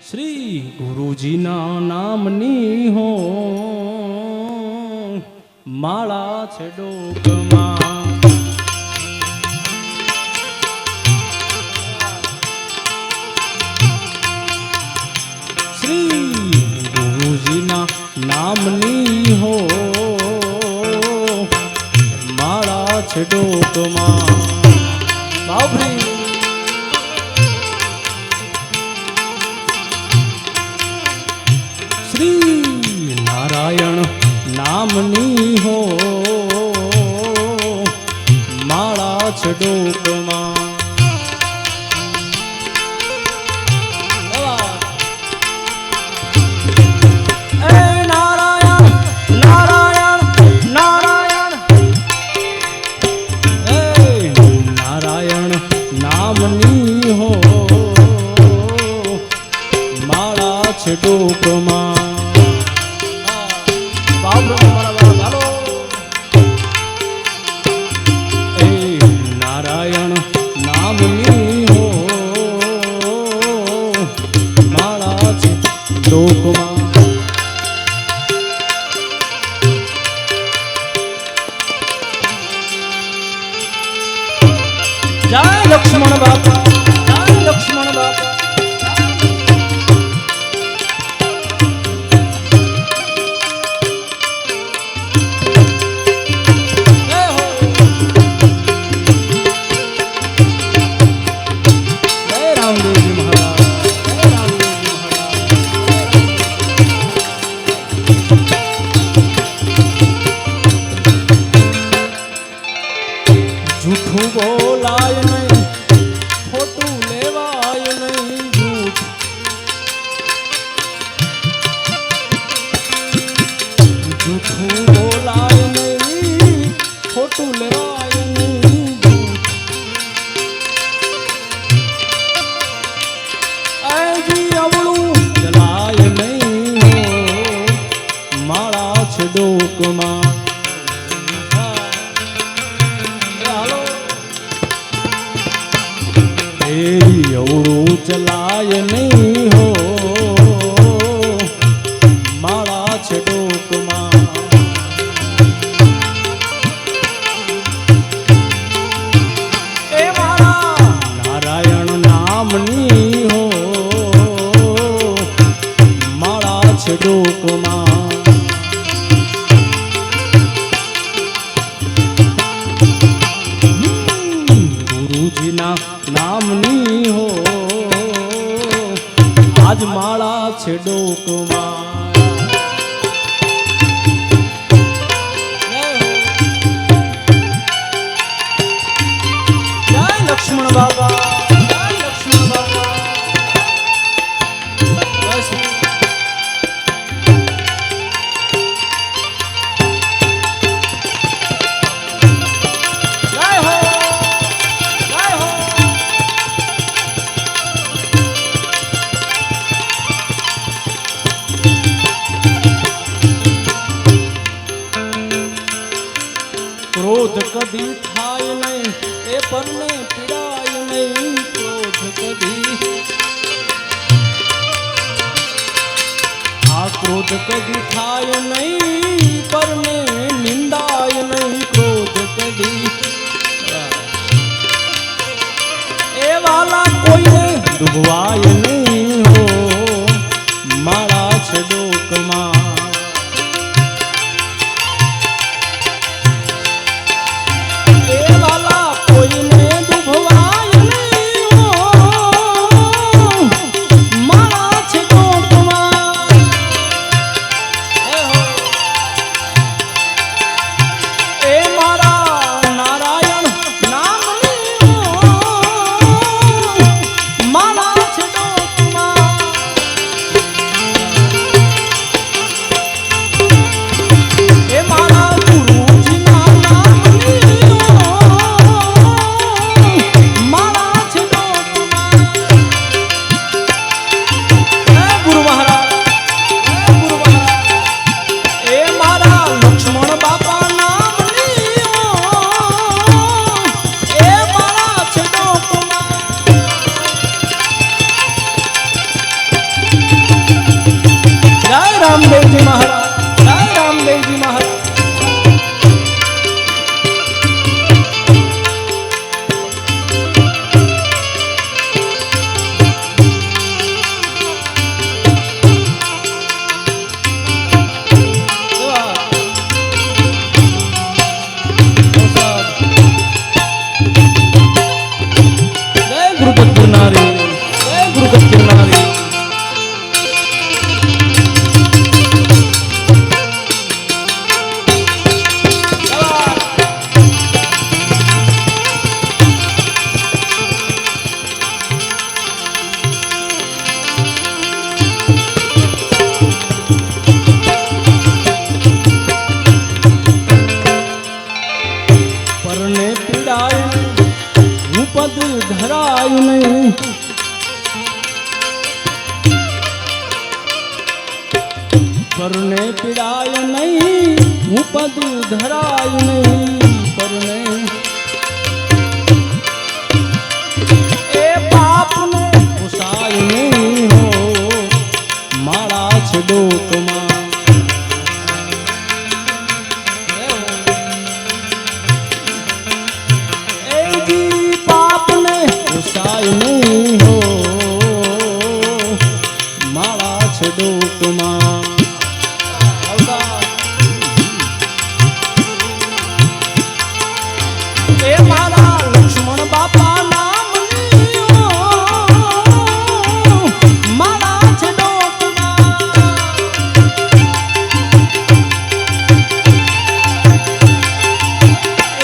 શ્રી ગુરુજીના નામની હો માળા છે ડોકમાં. શ્રી ગુરુજીના નામની હો માળા છે ડોકમાં. બાબરી શ્રી નારાયણ નામની હો માળા છે ડોકમાં. એ નારાયણ નારાયણ નારાયણ એ નારાયણ નામની હો માળા છે ડોકમાં. નારાયણ નામની હો માળા છે ડોકમાં. જય લક્ષ્મણ બાપા, જય લક્ષ્મણ બાપા. જૂઠું બોલાય નહીં, ખોટું લેવાય નહીં, જૂઠું બોલાય નહીં, ખોટું લેવાય નહીં. આજી અવળું જલાય નહીં હો માળા છે ડોકમાં. અવળું ચલાય નહીં હો માળા છે ડોકમાં. એ મારા નારાયણ નામની હો માળા છે ડોકમાં. ગુરુજીના નામની હો આજ માળા છે ડોકમાં. જય લક્ષ્મણ બાબા, જય લક્ષ્મણ બાબા. ક્રોધ કદી થાય નહીં, એ પરને પીડાય નહીં. ક્રોધ કદી આ ક્રોધ કદી થાય નહીં, પરને નિંદાય નહીં. ક્રોધ કદી એ વાલા કોઈને ડૂબવાય નહીં હો માળા છે ડોકમાં. માળા છે ડોકમાં. રામદેવજી મહારાજ, જય રામદેવજી મહારાજ. પરને પીડાયું હું પદ ધરાયું નહીં, પરને પીડાય નહીં હું પદ ધરાયું નહીં, પરને એ પાપને પોસાય નહીં હો માળા છે ડોકમાં. પોસાય નહીં હો માળા છે ડોકમાં. એ મારા લક્ષ્મણ બાપા નામની માળા છે ડોકમાં.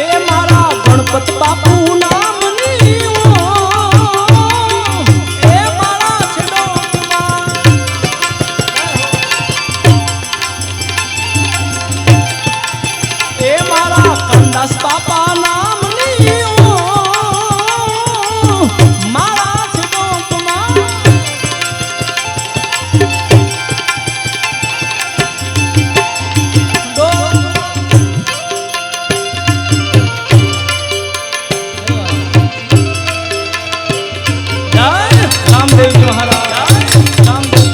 એ મારા ગણપત બાપુ નામની એ માળા છે ડોકમાં. એ મારા કંદાસ બાપા નામની માળા છે ડોકમાં. જય રામદેવજી મહારાજ, જય રામદેવ.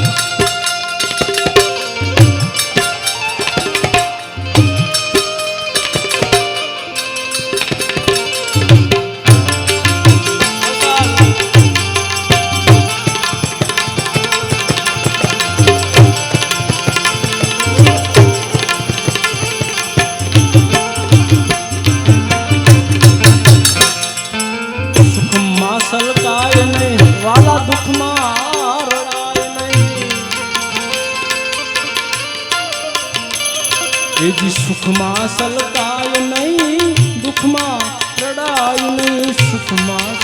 સુખમાં સલકાય નહીં વાલા દુઃખમાં રડાય નહીં. એ જી સુખમાં સલકાય નહીં દુઃખમાં રડાય નહીં. સુખમાં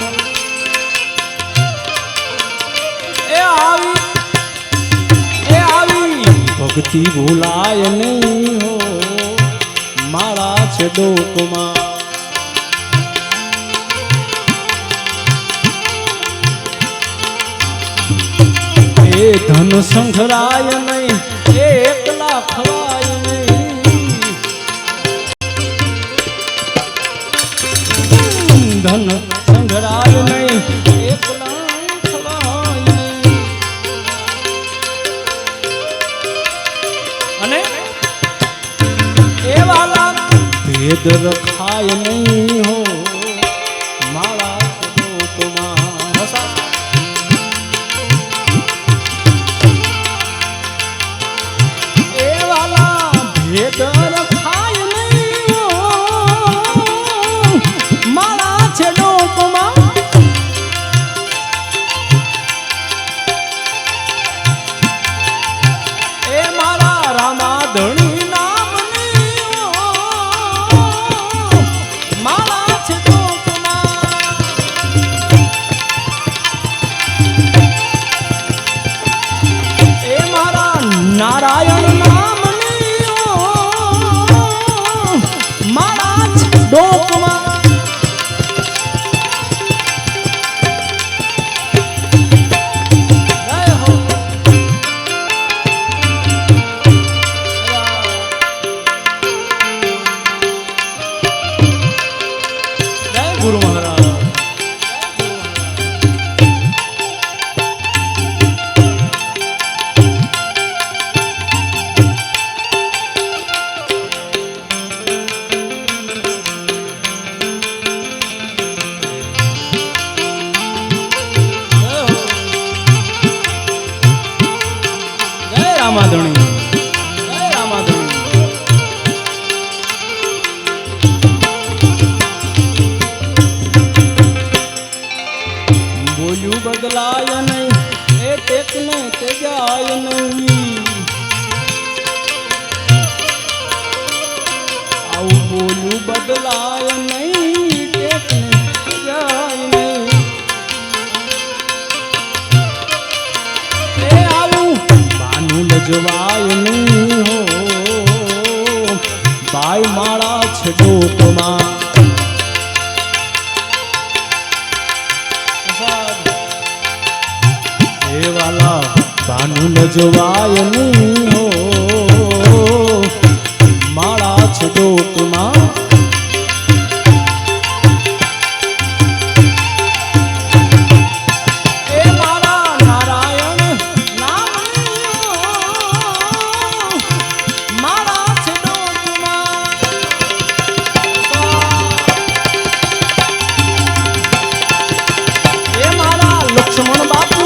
એ આવી ભક્તિ ભૂલાય નહીં હો માળા છે ડોકમાં. એ ધન સંઘરાય નહીં એ એકલા ખવાય નહીં. ધન સંઘરાય નહીં એકલા ખવાય નહીં. અને એ વાલા ભેદ રખાય નહીં હો માળા છે ડોકમાં. ભેદ રખાય નહીં માળા છે ડોકમાં. એ મારા રામાધણી નામની માળા છે ડોકમાં. એ મારા નારાયણ ડોકમાં. જય હો જય ગુરુ મહારાજ. રામાધણી, જય રામાધણી. બોલ્યું બદલાય નહીં એ ટેકને તેજાય નહીં. આવું બોલ્યું બદલાય નહીં ટેકને તેજાય નહીં. એ આવું બાનું લજવાય નહીં હો બાઈ માળા છે ડોકમાં. વાલા બાનું લજવાય નહીં હો માળા છે ડોકમાં. એ મારા નારાયણ નામની માળા છે ડોકમાં. એ મારા લક્ષ્મણ બાપુ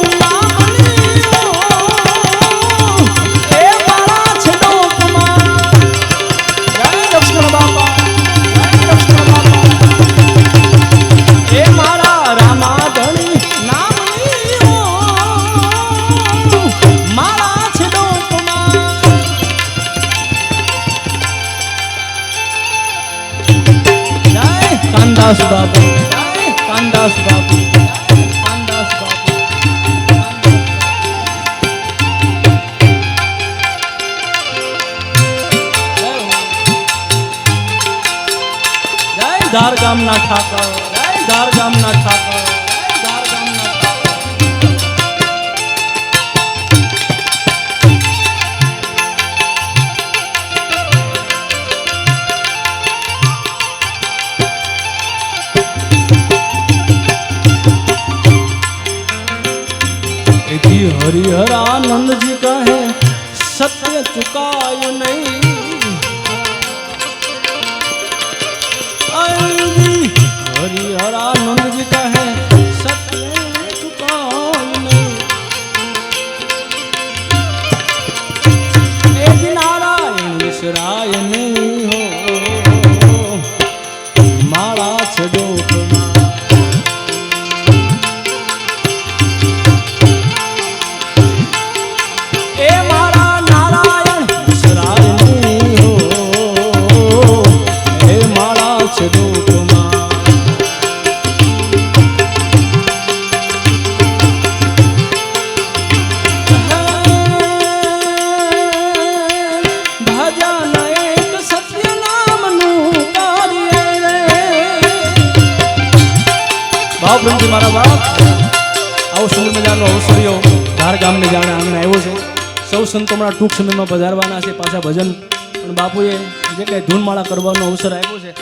કાનદાસ બાપુ, કાનદાસ બાપુ, કાનદાસ બાપુ. જય ધાર ગામના ઠાકર, જય ધાર ગામના ઠાકર, જય ધાર ગામના ઠાકર. હરિહરાનંદજી કહે સત્ય ચુકાય નહીં. હરિહરાનંદજી કહે સત્ય ચુકાય નહીં. એ જ નારાયણ વિસરાય નહીં હો માળા છે ડોકમાં. ભાવબ્રહ્મજી મારા બાપ આવો સુંદર મજાનો અવસર્યો ધાર ગામને જાણે આંગણે આવ્યો છે. સૌ સંતો હમણાં ટૂંક સમયમાં પધારવાના છે. પાછા ભજન પણ બાપુએ જે કંઈ ધૂનમાળા કરવાનો અવસર આપ્યો છે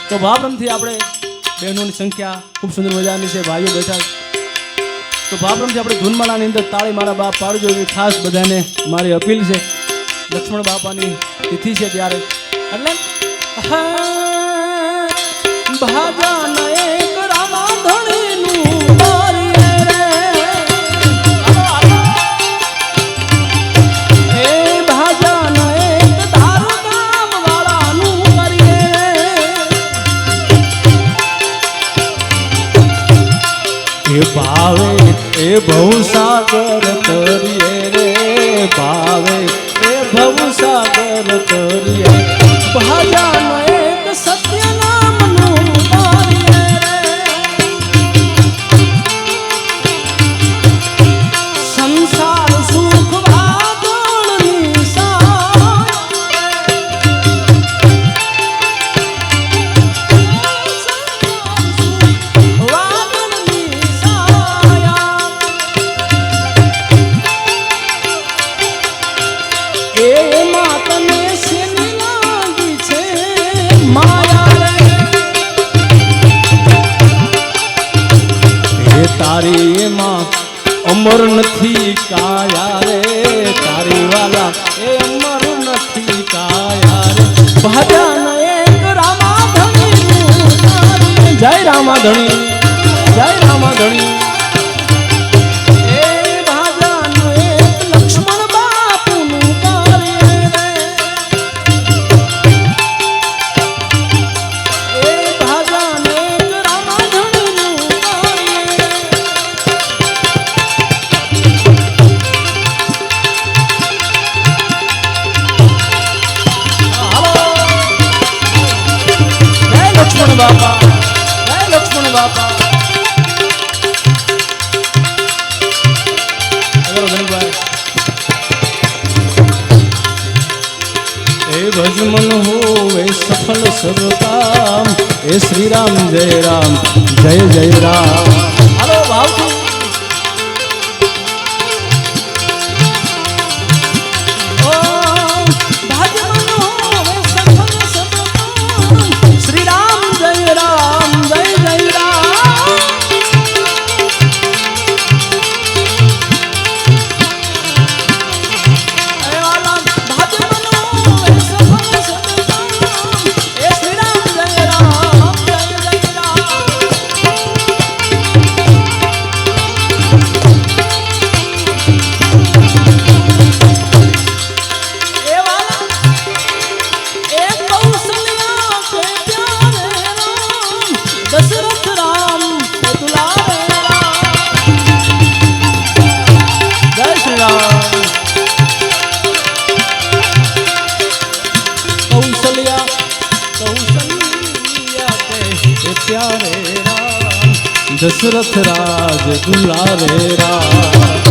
તો ભાવબ્રહ્મથી આપણે બહેનોની સંખ્યા ખૂબ સુંદર મજાની છે, ભાઈઓ બેઠા. તો ભાવબ્રહ્મથી આપણે ધૂનમાળાની અંદર તાળી મારા બાપ પાડજો એવી ખાસ બધાને મારી અપીલ છે. લક્ષ્મણ બાપાની તિથિ છે ત્યારે એટલે ભાજા એક રામાધણીનું કરીએ રે. હે ભાજા એક ધાર ગામ વાળાનું કરીએ રે. એ ભાવે એ ભવસાગર કરીએ રે, ભાવે એ ભવસાગર કરીએ. ભાજા એક સત્ય નામનું કરીએ રે. સંસાર સુખ વાદળની સાયા. વાદળની સાયા. એમાં તને શેની લાગી છે માયા રે. એ તારી એમાં અમર નથી કાયા રે. તારી વાલા એ અમર નથી કાયા રે. ભાજા એક રામાધણી. જય રામાધણી, જય રામાધણી. એ ભાજા એક લક્ષ્મણ બાપુનું બાપા જય લક્ષ્મણ બાપા એ ભજમન હોવે સફળ સર્વ કામ એ શ્રી રામ જય રામ જય જય રામ હાલો ભાવથી दशरथ राज दुलारे राम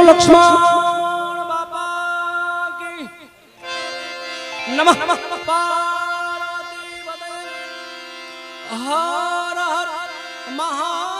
लक्ष्मण बापा की नमः पार्वती हर हर महा